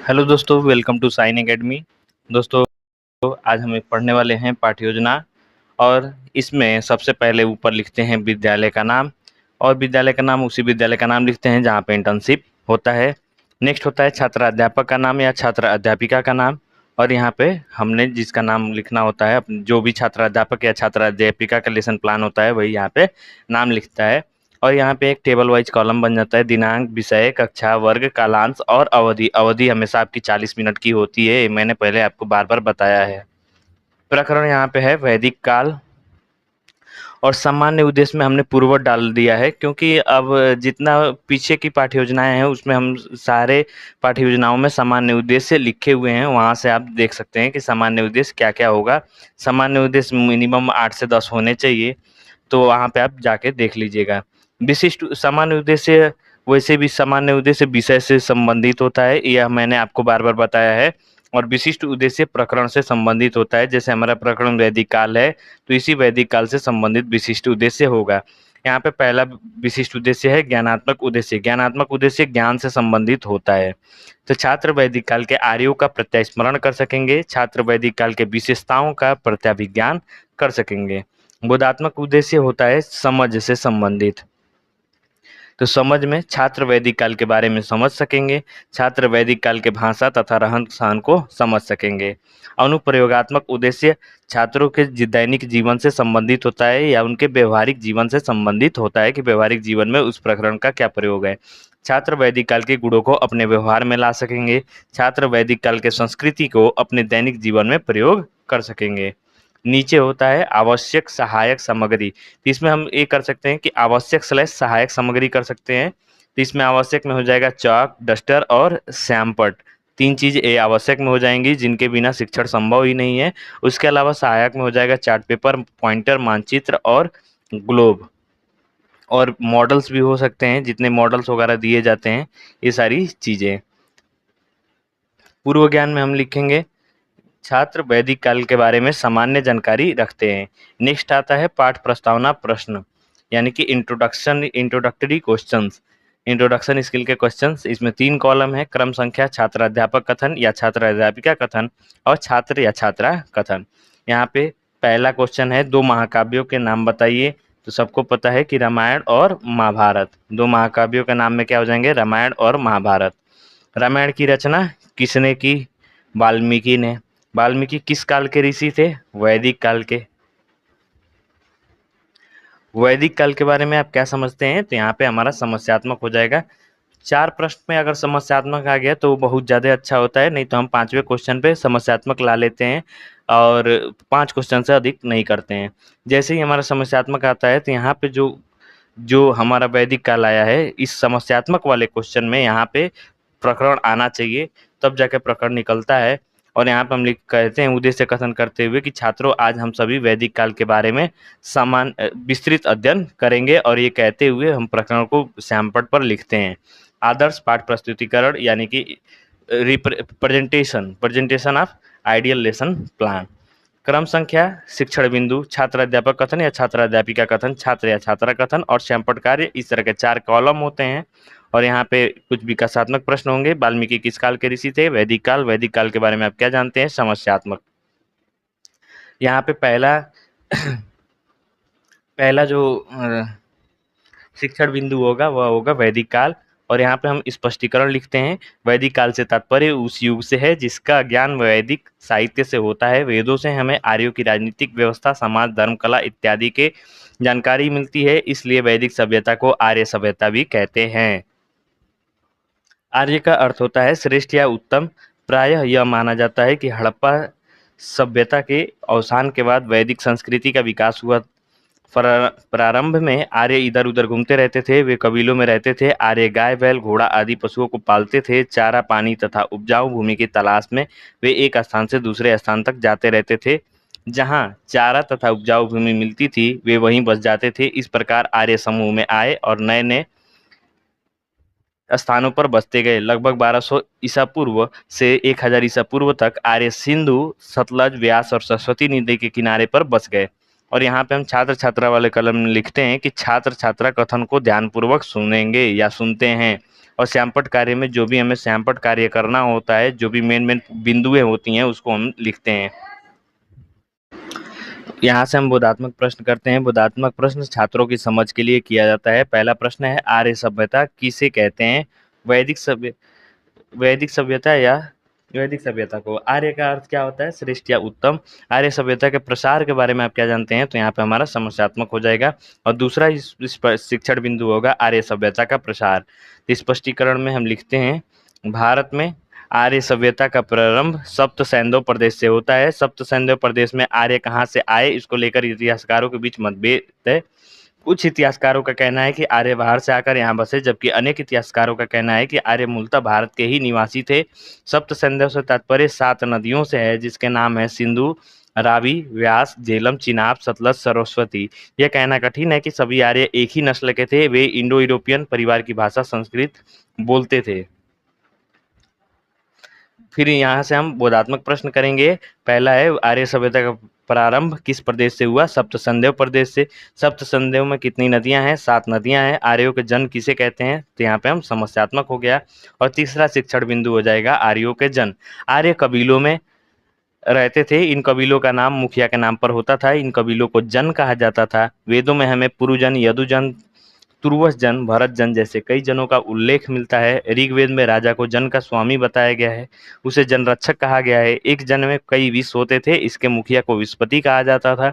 Hello दोस्तों, welcome to sign academy. दोस्तों, आज हम एक पढ़ने वाले हैं पाठ्य योजना। और इसमें सबसे पहले ऊपर लिखते हैं विद्यालय का नाम, और विद्यालय का नाम उसी विद्यालय का नाम लिखते हैं जहाँ पे इंटर्नशिप होता है। नेक्स्ट होता है छात्र अध्यापक का नाम या छात्र अध्यापिका का नाम, और यहाँ पे हमने जिसका नाम लिखना होता है, जो भी छात्र अध्यापक या छात्र अध्यापिका का लेसन प्लान होता है वही यहाँ पे नाम लिखता है। और यहाँ पे एक टेबल वाइज कॉलम बन जाता है, दिनांक, विषय, कक्षा, वर्ग, कालांश और अवधि। अवधि हमेशा आपकी 40 मिनट की होती है, ये मैंने पहले आपको बार बार बताया है। प्रकरण यहाँ पे है वैदिक काल, और सामान्य उद्देश्य में हमने पूर्ववत डाल दिया है, क्योंकि अब जितना पीछे की पाठ्य योजनाएं हैं उसमें हम सारे पाठ्य योजनाओं में सामान्य उद्देश्य लिखे हुए हैं। वहाँ से आप देख सकते हैं कि सामान्य उद्देश्य क्या क्या होगा। सामान्य उद्देश्य मिनिमम 8 से 10 होने चाहिए, तो वहाँ पे आप जाके देख लीजिएगा। विशिष्ट सामान्य उद्देश्य, वैसे भी सामान्य उद्देश्य विषय से संबंधित होता है, यह मैंने आपको बार बार बताया है। और विशिष्ट उद्देश्य प्रकरण से संबंधित होता है। जैसे हमारा प्रकरण वैदिक काल है, तो इसी वैदिक काल से संबंधित विशिष्ट उद्देश्य होगा। यहाँ पे पहला विशिष्ट उद्देश्य है ज्ञानात्मक उद्देश्य। ज्ञानात्मक उद्देश्य ज्ञान से संबंधित होता है। तो छात्र वैदिक काल के आर्यों का प्रत्यास्मरण कर सकेंगे, छात्र वैदिक काल के विशेषताओं का प्रत्याभिज्ञान कर सकेंगे। बोधात्मक उद्देश्य होता है समझ से संबंधित। तो समझ में छात्र वैदिक काल के बारे में समझ सकेंगे, छात्र वैदिक काल के भाषा तथा रहन सहन को समझ सकेंगे। अनुप्रयोगात्मक उद्देश्य छात्रों के दैनिक जीवन से संबंधित होता है या उनके व्यवहारिक जीवन से संबंधित होता है कि व्यवहारिक जीवन में उस प्रकरण का क्या प्रयोग है। छात्र वैदिक काल के गुणों को अपने व्यवहार में ला सकेंगे, छात्र वैदिक काल के संस्कृति को अपने दैनिक जीवन में प्रयोग कर सकेंगे। नीचे होता है आवश्यक सहायक सामग्री। तो इसमें हम ये कर सकते हैं कि आवश्यक स्लैश सहायक सामग्री कर सकते हैं। तो इसमें आवश्यक में हो जाएगा चॉक, डस्टर और श्यामपट्ट। 3 चीज ये आवश्यक में हो जाएंगी, जिनके बिना शिक्षण संभव ही नहीं है। उसके अलावा सहायक में हो जाएगा चार्ट पेपर, पॉइंटर, मानचित्र और ग्लोब। और मॉडल्स भी हो सकते हैं, जितने मॉडल्स वगैरह दिए जाते हैं, ये सारी चीजें। पूर्व ज्ञान में हम लिखेंगे छात्र वैदिक काल के बारे में सामान्य जानकारी रखते हैं। नेक्स्ट आता है पाठ प्रस्तावना प्रश्न, यानी कि इंट्रोडक्टरी क्वेश्चंस, इंट्रोडक्शन स्किल के क्वेश्चंस। इसमें 3 कॉलम है, क्रम संख्या, छात्र अध्यापक कथन या छात्र अध्यापिका कथन, और छात्र या छात्रा कथन। यहाँ पे पहला क्वेश्चन है 2 महाकाव्यों के नाम बताइए। तो सबको पता है कि रामायण और महाभारत। 2 महाकाव्यों के नाम में क्या हो जाएंगे, रामायण और महाभारत। रामायण की रचना किसने की, वाल्मीकि ने। वाल्मीकि किस काल के ऋषि थे, वैदिक काल के। वैदिक काल के बारे में आप क्या समझते हैं, तो यहाँ पे हमारा समस्यात्मक हो जाएगा। 4 प्रश्न में अगर समस्यात्मक आ गया तो बहुत ज़्यादा अच्छा होता है, नहीं तो हम 5वें क्वेश्चन पे समस्यात्मक ला लेते हैं और 5 क्वेश्चन से अधिक नहीं करते हैं। जैसे ही हमारा समस्यात्मक आता है तो यहाँ पे जो जो हमारा वैदिक काल आया है, इस समस्यात्मक वाले क्वेश्चन में यहाँ पे प्रकरण आना चाहिए, तब जाके प्रकरण निकलता है। और यहाँ पे हम लिख कहते हैं उद्देश्य कथन करते हुए कि छात्रों, आज हम सभी वैदिक काल के बारे में विस्तृत अध्ययन करेंगे, और ये कहते हुए हम प्रकरण को श्यामपट्ट पर लिखते हैं। आदर्श पाठ प्रस्तुतिकरण, यानी कि presentation of ideal lesson plan. क्रम संख्या, शिक्षण बिंदु, छात्र अध्यापक कथन या छात्र अध्यापिका कथन, छात्र या छात्रा कथन और श्यामपट्ट कार्य। इस तरह के 4 कॉलम होते हैं। और यहाँ पे कुछ विकासात्मक प्रश्न होंगे। वाल्मीकि किस काल के ऋषि थे, वैदिक काल। वैदिक काल के बारे में आप क्या जानते हैं, समस्यात्मक। यहाँ पे पहला पहला जो शिक्षण बिंदु होगा वह होगा वैदिक काल। और यहाँ पे हम स्पष्टीकरण लिखते हैं, वैदिक काल से तात्पर्य उस युग से है जिसका ज्ञान वैदिक साहित्य से होता है। वेदों से हमें आर्यों की राजनीतिक व्यवस्था, समाज, धर्म, कला इत्यादि के जानकारी मिलती है, इसलिए वैदिक सभ्यता को आर्य सभ्यता भी कहते हैं। आर्य का अर्थ होता है श्रेष्ठ या उत्तम। प्रायः यह माना जाता है कि हड़प्पा सभ्यता के अवसान के बाद वैदिक संस्कृति का विकास हुआ। प्रारंभ में आर्य इधर उधर घूमते रहते थे, वे कबीलों में रहते थे। आर्य गाय, बैल, घोड़ा आदि पशुओं को पालते थे। चारा, पानी तथा उपजाऊ भूमि की तलाश में वे एक स्थान से दूसरे स्थान तक जाते रहते थे। जहाँ चारा तथा उपजाऊ भूमि मिलती थी वे वहीं बस जाते थे। इस प्रकार आर्य समूह में आए और नए नए स्थानों पर बसते गए। लगभग 1200 ईसा पूर्व से 1000 ईसा पूर्व तक आर्य सिंधु, सतलज, व्यास और सरस्वती नदी के किनारे पर बस गए। और यहाँ पे हम छात्र छात्रा वाले कलम में लिखते हैं कि छात्र छात्रा कथन को ध्यानपूर्वक सुनेंगे या सुनते हैं। और श्यामपट्ट कार्य में जो भी हमें श्यामपट्ट कार्य करना होता है, जो भी मेन बिंदुएं होती हैं उसको हम लिखते हैं। यहाँ से हम बोधात्मक प्रश्न करते हैं। बोधात्मक प्रश्न छात्रों की समझ के लिए किया जाता है। पहला प्रश्न है, आर्य सभ्यता किसे कहते हैं? वैदिक सभ्यता या वैदिक सभ्यता को। आर्य का अर्थ क्या होता है? श्रेष्ठ या उत्तम। आर्य सभ्यता के प्रसार के बारे में आप क्या जानते हैं? तो यहाँ पे हमारा समस्यात्मक हो जाएगा। और दूसरा इस पर शिक्षण बिंदु होगा आर्य सभ्यता का प्रसार। तो स्पष्टीकरण में हम लिखते हैं, भारत में आर्य सभ्यता का प्रारंभ सप्त सैंधव प्रदेश से होता है। सप्त सैंधव प्रदेश में आर्य कहाँ से आए, इसको लेकर इतिहासकारों के बीच मतभेद है। कुछ इतिहासकारों का कहना है कि आर्य बाहर से आकर यहाँ बसे, जबकि अनेक इतिहासकारों का कहना है कि आर्य मूलतः भारत के ही निवासी थे। सप्त सैंधव से तात्पर्य 7 नदियों से है, जिसके नाम है सिंधु, रावी, व्यास, झेलम, चिनाब, सतलज, सरस्वती। यह कहना कठिन है कि सभी आर्य एक ही नस्ल के थे। वे इंडो यूरोपियन परिवार की भाषा संस्कृत बोलते थे। फिर यहाँ से हम बोधात्मक प्रश्न करेंगे। पहला है, आर्य सभ्यता का प्रारंभ किस प्रदेश से हुआ? सप्त सैंधव प्रदेश से। सप्त सैंधव में कितनी नदियां हैं? 7 नदियां हैं। आर्यों के जन किसे कहते हैं? तो यहाँ पे हम समस्यात्मक हो गया। और तीसरा शिक्षण बिंदु हो जाएगा आर्यों के जन। आर्य कबीलों में रहते थे। इन कबीलों का नाम मुखिया के नाम पर होता था। इन कबीलों को जन कहा जाता था। वेदों में हमें पुरुजन, यदुजन, तुर्वस जन, भरत जन जैसे कई जनों का उल्लेख मिलता है। ऋग्वेद में राजा को जन का स्वामी बताया गया है, उसे जनरक्षक कहा गया है। एक जन में कई विष होते थे, इसके मुखिया को विषपति कहा जाता था।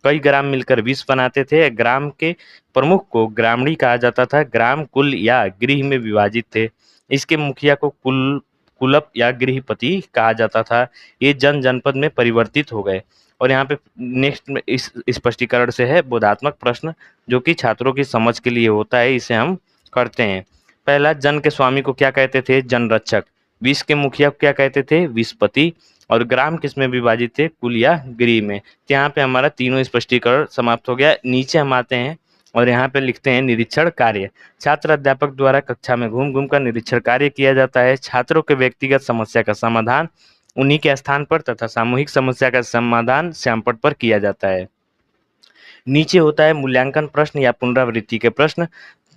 कई ग्राम मिलकर विष बनाते थे। ग्राम के प्रमुख को ग्रामणी कहा जाता था। ग्राम कुल या गृह में विभाजित थे, इसके मुखिया को कुलप या गृहपति कहा जाता था। ये जनपद में परिवर्तित हो गए। और यहाँ पे नेक्स्ट में इस स्पष्टीकरण से है बोधात्मक प्रश्न, जो कि छात्रों की समझ के लिए होता है, इसे हम करते हैं। पहला, जन के स्वामी को क्या कहते थे? जनरक्षक। विष के मुखिया को क्या कहते थे? विषपति। और ग्राम किस में विभाजित थे? कुल या गृह में। तो यहाँ पे हमारा तीनों स्पष्टीकरण समाप्त हो गया। नीचे हम आते हैं और यहाँ पे लिखते हैं निरीक्षण कार्य। छात्र अध्यापक द्वारा कक्षा में घूम घूम कर निरीक्षण कार्य किया जाता है। छात्रों के व्यक्तिगत समस्या का समाधान उन्हीं के स्थान पर तथा सामूहिक समस्या का समाधान श्यामपट्ट पर किया जाता है। नीचे होता है मूल्यांकन प्रश्न या पुनरावृत्ति के प्रश्न।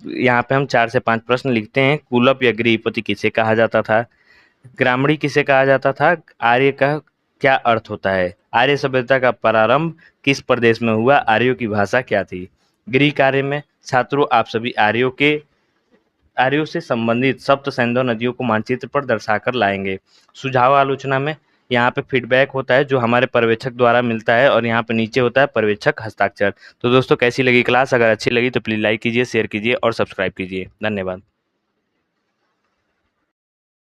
यहाँ पे हम 4 से 5 प्रश्न लिखते हैं। कुलप या गृहपति किसे कहा जाता था? ग्रामणी किसे कहा जाता था? आर्य का क्या अर्थ होता है? आर्य सभ्यता का प्रारंभ किस प्रदेश में हुआ? आर्यों की भाषा क्या थी? गृह कार्य में छात्रों आप सभी आर्यों से संबंधित सप्त सैंधव नदियों को मानचित्र पर दर्शाकर लाएंगे। सुझाव आलोचना में यहाँ पे फीडबैक होता है जो हमारे पर्यवेक्षक द्वारा मिलता है, और यहाँ पे नीचे होता है पर्यवेक्षक हस्ताक्षर। तो दोस्तों, कैसी लगी क्लास? अगर अच्छी लगी तो प्लीज़ लाइक कीजिए, शेयर कीजिए और सब्सक्राइब कीजिए। धन्यवाद।